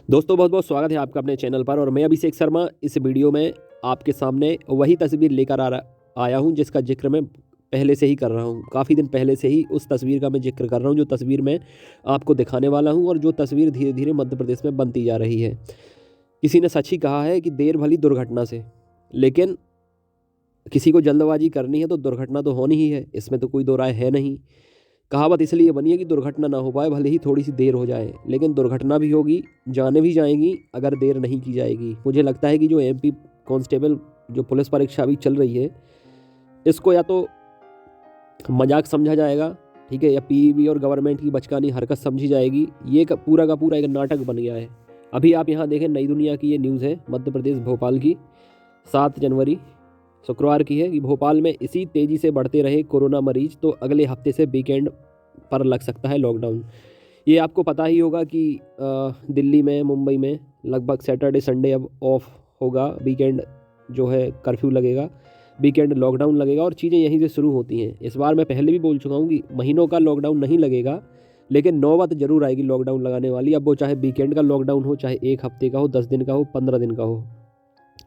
दोस्तों बहुत बहुत स्वागत है आपका अपने चैनल पर। और मैं अभिषेक शर्मा इस वीडियो में आपके सामने वही तस्वीर लेकर आया हूं जिसका जिक्र मैं पहले से ही कर रहा हूं। काफ़ी दिन पहले से ही उस तस्वीर का मैं जिक्र कर रहा हूं, जो तस्वीर मैं आपको दिखाने वाला हूं और जो तस्वीर धीरे धीरे मध्य प्रदेश में बनती जा रही है। किसी ने सच ही कहा है कि देर भली दुर्घटना से, लेकिन किसी को जल्दबाजी करनी है तो दुर्घटना तो होनी ही है, इसमें तो कोई दो राय है नहीं। कहावत इसलिए बनी है कि दुर्घटना ना हो पाए, भले ही थोड़ी सी देर हो जाए, लेकिन दुर्घटना भी होगी, जाने भी जाएंगी अगर देर नहीं की जाएगी। मुझे लगता है कि जो एमपी कांस्टेबल जो पुलिस परीक्षा अभी चल रही है, इसको या तो मजाक समझा जाएगा, ठीक है, या पीईबी और गवर्नमेंट की बचकानी हरकत समझी जाएगी। ये पूरा का पूरा एक नाटक बन गया है। अभी आप यहाँ देखें, नई दुनिया की ये न्यूज़ है मध्य प्रदेश भोपाल की, 7 जनवरी शुक्रवार की है कि भोपाल में इसी तेज़ी से बढ़ते रहे कोरोना मरीज तो अगले हफ्ते से वीकेंड पर लग सकता है लॉकडाउन। ये आपको पता ही होगा कि दिल्ली में, मुंबई में लगभग सैटरडे संडे अब ऑफ होगा, वीकेंड जो है कर्फ्यू लगेगा, वीकेंड लॉकडाउन लगेगा और चीज़ें यहीं से शुरू होती हैं। इस बार मैं पहले भी बोल चुका हूँ कि महीनों का लॉकडाउन नहीं लगेगा, लेकिन नौबत ज़रूर आएगी लॉकडाउन लगाने वाली। अब वो चाहे वीकेंड का लॉकडाउन हो, चाहे 1 हफ्ते का हो, 10 दिन का हो, 15 दिन का हो।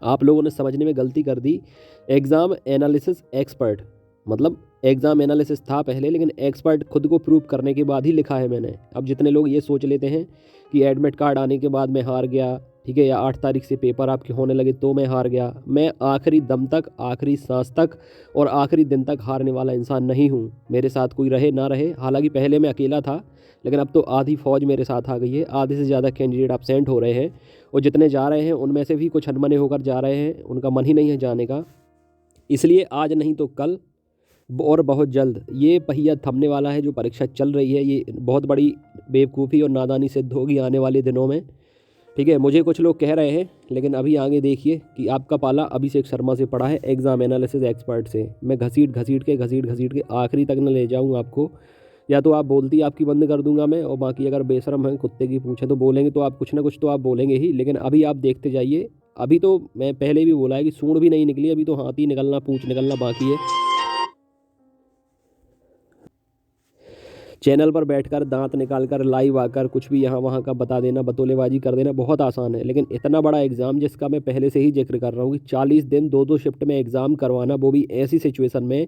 आप लोगों ने समझने में गलती कर दी। एग्ज़ाम एनालिसिस एक्सपर्ट, मतलब एग्ज़ाम एनालिसिस था पहले, लेकिन एक्सपर्ट खुद को प्रूव करने के बाद ही लिखा है मैंने। अब जितने लोग ये सोच लेते हैं कि एडमिट कार्ड आने के बाद मैं हार गया, ठीक है, या 8 तारीख से पेपर आपके होने लगे तो मैं हार गया, मैं आखिरी दम तक, आखिरी सांस तक और आखिरी दिन तक हारने वाला इंसान नहीं हूँ। मेरे साथ कोई रहे ना रहे, हालांकि पहले मैं अकेला था, लेकिन अब तो आधी फौज मेरे साथ आ गई है। आधे से ज़्यादा कैंडिडेट एब्सेंट हो रहे हैं और जितने जा रहे हैं उनमें से भी कुछ अनमने होकर जा रहे हैं, उनका मन ही नहीं है जाने का। इसलिए आज नहीं तो कल और बहुत जल्द ये पहिया थमने वाला है। जो परीक्षा चल रही है, ये बहुत बड़ी बेवकूफ़ी और नादानी सिद्ध होगी आने वाले दिनों में, ठीक है। मुझे कुछ लोग कह रहे हैं, लेकिन अभी आगे देखिए कि आपका पाला अभिषेक शर्मा से पड़ा है, एग्ज़ाम एनालिसिस एक्सपर्ट से। मैं घसीट घसीट के आखिरी तक न ले जाऊँ आपको, या तो आप बोलती आपकी बंद कर दूंगा मैं, और बाकी अगर बेशरम है कुत्ते की पूछे तो बोलेंगे तो आप कुछ ना कुछ तो आप बोलेंगे ही। लेकिन अभी आप देखते जाइए, अभी तो मैं पहले भी बोला है कि सूंड भी नहीं निकली, अभी तो हाथी निकलना, पूंछ निकलना बाकी है। चैनल पर बैठकर दांत निकालकर लाइव आकर कुछ भी यहाँ वहाँ का बता देना, बतौलेबाजी कर देना बहुत आसान है, लेकिन इतना बड़ा एग्ज़ाम जिसका मैं पहले से ही जिक्र कर रहा हूँ कि 40 दिन 2-2 शिफ्ट में एग्ज़ाम करवाना, वो भी ऐसी सिचुएशन में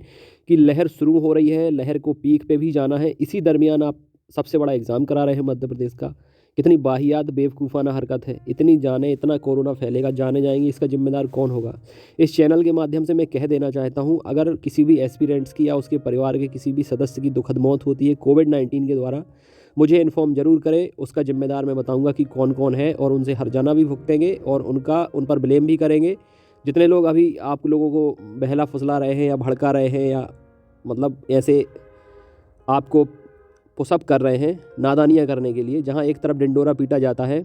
कि लहर शुरू हो रही है, लहर को पीक पे भी जाना है, इसी दरमियान आप सबसे बड़ा एग्ज़ाम करा रहे हैं मध्य प्रदेश का। कितनी वाहियात बेवकूफ़ाना हरकत है। इतनी जाने, इतना कोरोना फैलेगा, जाने जाएंगी, इसका जिम्मेदार कौन होगा। इस चैनल के माध्यम से मैं कह देना चाहता हूं, अगर किसी भी एस्पिरेंट्स की या उसके परिवार के किसी भी सदस्य की दुखद मौत होती है कोविड-19 के द्वारा, मुझे इन्फॉर्म ज़रूर करें। उसका जिम्मेदार मैं बताऊंगा कि कौन कौन है, और उनसे हर्जाना भी भुगतेंगे और उन पर ब्लेम भी करेंगे। जितने लोग अभी आप लोगों को बहला फुसला रहे हैं या भड़का रहे हैं, या मतलब ऐसे आपको पुशअप कर रहे हैं नादानियाँ करने के लिए, जहाँ एक तरफ डिंडोरा पीटा जाता है,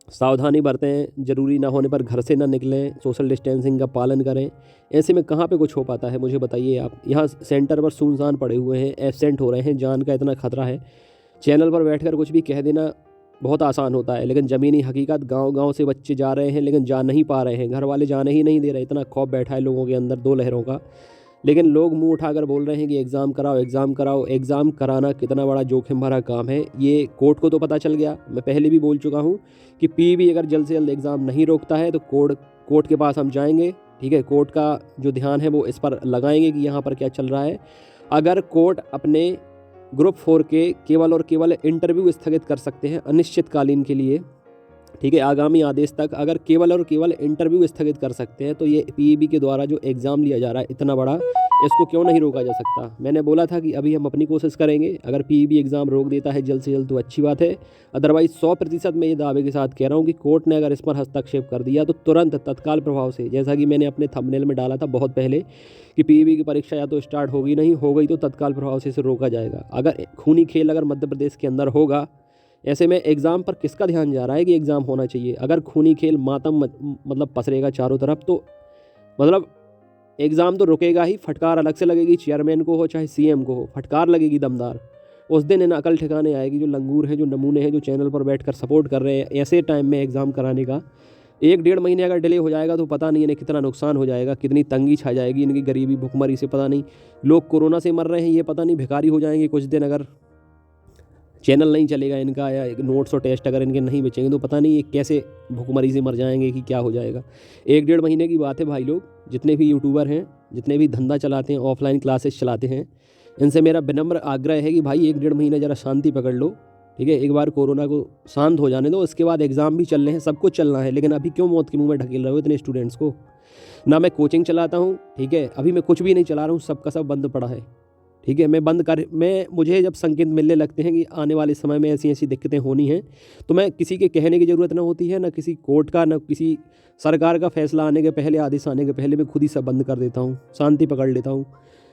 सावधानी बरतें, ज़रूरी ना होने पर घर से ना निकलें, सोशल डिस्टेंसिंग का पालन करें। ऐसे में कहाँ पे कुछ हो पाता है, मुझे बताइए आप। यहाँ सेंटर पर सुनसान पड़े हुए हैं, एब्सेंट हो रहे हैं, जान का इतना खतरा है। चैनल पर बैठकर कुछ भी कह देना बहुत आसान होता है, लेकिन ज़मीनी हकीकत, गाँव-गाँव से बच्चे जा रहे हैं लेकिन जा नहीं पा रहे हैं, घर वाले जाने ही नहीं दे रहे। इतना खौफ बैठा है लोगों के अंदर 2 लहरों का, लेकिन लोग मुंह उठाकर बोल रहे हैं कि एग्ज़ाम कराओ, एग्ज़ाम कराओ। एग्ज़ाम कराना कितना बड़ा जोखिम भरा काम है, ये कोर्ट को तो पता चल गया। मैं पहले भी बोल चुका हूँ कि पीईबी अगर जल्द से जल्द एग्ज़ाम नहीं रोकता है तो कोर्ट के पास हम जाएंगे, ठीक है। कोर्ट का जो ध्यान है वो इस पर लगाएंगे कि यहाँ पर क्या चल रहा है। अगर कोर्ट अपने ग्रुप 4 के केवल और केवल इंटरव्यू स्थगित कर सकते हैं अनिश्चितकालीन के लिए, ठीक है, आगामी आदेश तक अगर केवल और केवल इंटरव्यू स्थगित कर सकते हैं, तो ये पीईबी के द्वारा जो एग्ज़ाम लिया जा रहा है इतना बड़ा, इसको क्यों नहीं रोका जा सकता। मैंने बोला था कि अभी हम अपनी कोशिश करेंगे, अगर पीईबी एग्ज़ाम रोक देता है जल्द से जल्द तो अच्छी बात है। अदरवाइज़ 100% मैं ये दावे के साथ कह रहा हूँ कि कोर्ट ने अगर इस पर हस्तक्षेप कर दिया तो तुरंत तत्काल प्रभाव से, जैसा कि मैंने अपने थंबनेल में डाला था बहुत पहले कि पीईबी की परीक्षा या तो स्टार्ट होगी नहीं, हो गई तो तत्काल प्रभाव से इसे रोका जाएगा। अगर खूनी खेल अगर मध्य प्रदेश के अंदर होगा, ऐसे में एग्ज़ाम पर किसका ध्यान जा रहा है कि एग्ज़ाम होना चाहिए। अगर खूनी खेल मातम मतलब पसरेगा चारों तरफ, तो मतलब एग्ज़ाम तो रुकेगा ही, फटकार अलग से लगेगी, चेयरमैन को हो चाहे सीएम को हो, फटकार लगेगी दमदार। उस दिन इन अकल ठिकाने आएगी जो लंगूर हैं, जो नमूने हैं, जो चैनल पर बैठकर सपोर्ट कर रहे हैं ऐसे टाइम में एग्ज़ाम कराने का। 1-1.5 महीने अगर डिले हो जाएगा तो पता नहीं इन्हें कितना नुकसान हो जाएगा, कितनी तंगी छा जाएगी, इनकी गरीबी भुखमरी से पता नहीं। लोग कोरोना से मर रहे हैं, ये पता नहीं भिखारी हो जाएंगे कुछ दिन अगर चैनल नहीं चलेगा इनका, या नोट्स और टेस्ट अगर इनके नहीं बचेंगे तो पता नहीं ये कैसे भूखमरी से मर जाएंगे कि क्या हो जाएगा। 1-1.5 महीने की बात है भाई लोग, जितने भी यूट्यूबर हैं, जितने भी धंधा चलाते हैं, ऑफलाइन क्लासेस चलाते हैं, इनसे मेरा विनम्र आग्रह है कि भाई 1-1.5 महीने ज़रा शांति पकड़ लो, ठीक है। एक बार कोरोना को शांत हो जाने दो, उसके बाद एग्ज़ाम भी चल रहे हैं, सब कुछ चलना है, लेकिन अभी क्यों मौत के मुँह में ढकेल रहे हो इतने स्टूडेंट्स को। ना मैं कोचिंग चलाता हूँ, ठीक है, अभी मैं कुछ भी नहीं चला रहा हूँ, सबका सब बंद पड़ा है, ठीक है। मुझे जब संकेत मिलने लगते हैं कि आने वाले समय में ऐसी ऐसी दिक्कतें होनी हैं, तो मैं किसी के कहने की ज़रूरत ना होती है, ना किसी कोर्ट का, ना किसी सरकार का फैसला आने के पहले, आदेश आने के पहले मैं खुद ही सब बंद कर देता हूँ, शांति पकड़ लेता हूँ।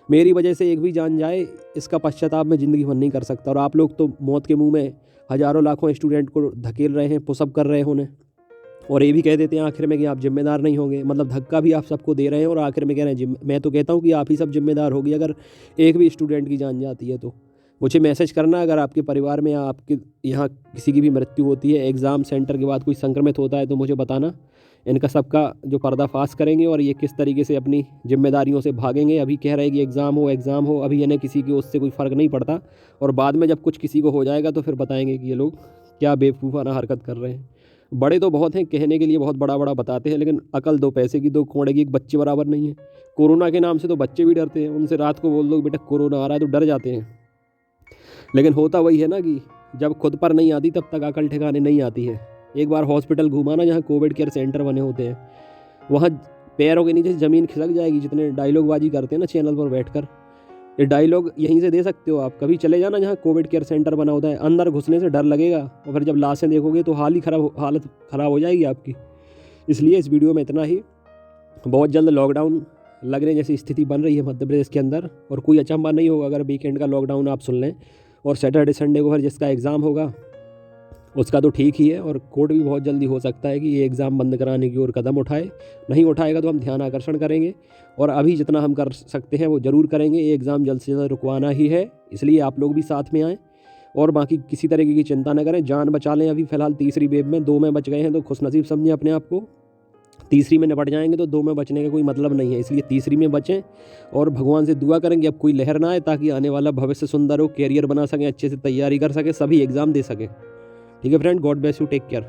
मेरी वजह से एक भी जान जाए, इसका पश्चाताप मैं ज़िंदगी भर नहीं कर सकता। और आप लोग तो मौत के मुंह में हज़ारों लाखों स्टूडेंट को धकेल रहे हैं, पुशअप कर रहे हैं उन्हें, और ये भी कह देते हैं आखिर में कि आप जिम्मेदार नहीं होंगे। मतलब धक्का भी आप सबको दे रहे हैं और आखिर में कह रहे हैं मैं तो कहता हूँ कि आप ही सब जिम्मेदार होगी अगर एक भी स्टूडेंट की जान जाती है तो। मुझे मैसेज करना अगर आपके परिवार में या आपके यहाँ किसी की भी मृत्यु होती है, एग्ज़ाम सेंटर के बाद कोई संक्रमित होता है, तो मुझे बताना। इनका सबका जो पर्दाफाश करेंगे और ये किस तरीके से अपनी जिम्मेदारियों से भागेंगे। अभी कह रहे हैं कि एग्ज़ाम हो, अभी इन्हें किसी की उससे कोई फ़र्क नहीं पड़ता, और बाद में जब कुछ किसी को हो जाएगा तो फिर बताएंगे कि ये लोग क्या बेवकूफ़ाना हरकत कर रहे हैं। बड़े तो बहुत हैं, कहने के लिए बहुत बड़ा बड़ा बताते हैं, लेकिन अकल दो पैसे की, दो कोड़े की, एक बच्चे बराबर नहीं है। कोरोना के नाम से तो बच्चे भी डरते हैं, उनसे रात को बोल दो बेटा कोरोना आ रहा है तो डर जाते हैं। लेकिन होता वही है ना कि जब खुद पर नहीं आती तब तक अकल ठिकाने नहीं आती है। एक बार हॉस्पिटल घुमाना जहाँ कोविड केयर सेंटर बने होते हैं, वहाँ पैरों के नीचे ज़मीन खिसक जाएगी। जितने डायलॉगबाजी करते हैं ना चैनल पर बैठकर, ये डायलॉग यहीं से दे सकते हो आप। कभी चले जाना जहाँ कोविड केयर सेंटर बना होता है, अंदर घुसने से डर लगेगा, और फिर जब लाशें देखोगे तो हालत ख़राब हो जाएगी आपकी। इसलिए इस वीडियो में इतना ही। बहुत जल्द लॉकडाउन लगने जैसी स्थिति बन रही है मध्य प्रदेश के अंदर, और कोई अचंभा नहीं होगा अगर वीकेंड का लॉकडाउन आप सुन लें। और सैटरडे संडे को फिर जिसका एग्ज़ाम होगा उसका तो ठीक ही है, और कोर्ट भी बहुत जल्दी हो सकता है कि ये एग्ज़ाम बंद कराने की ओर कदम उठाए। नहीं उठाएगा तो हम ध्यान आकर्षण करेंगे, और अभी जितना हम कर सकते हैं वो ज़रूर करेंगे। ये एग्ज़ाम जल्द से जल्द रुकवाना ही है, इसलिए आप लोग भी साथ में आएँ, और बाकी किसी तरीके की चिंता न करें, जान बचा लें। अभी फ़िलहाल तीसरी वेव में 2 में बच गए हैं तो खुशनसीब समझें अपने आप को। तीसरी में निपट जाएंगे तो 2 में बचने का कोई मतलब नहीं है, इसलिए तीसरी में बचें, और भगवान से दुआ करें कि अब कोई लहर ना आए, ताकि आने वाला भविष्य सुंदर हो, कैरियर बना सकें, अच्छे से तैयारी कर सकें, सभी एग्ज़ाम दे सकें। ठीक है friend, God bless you, take care.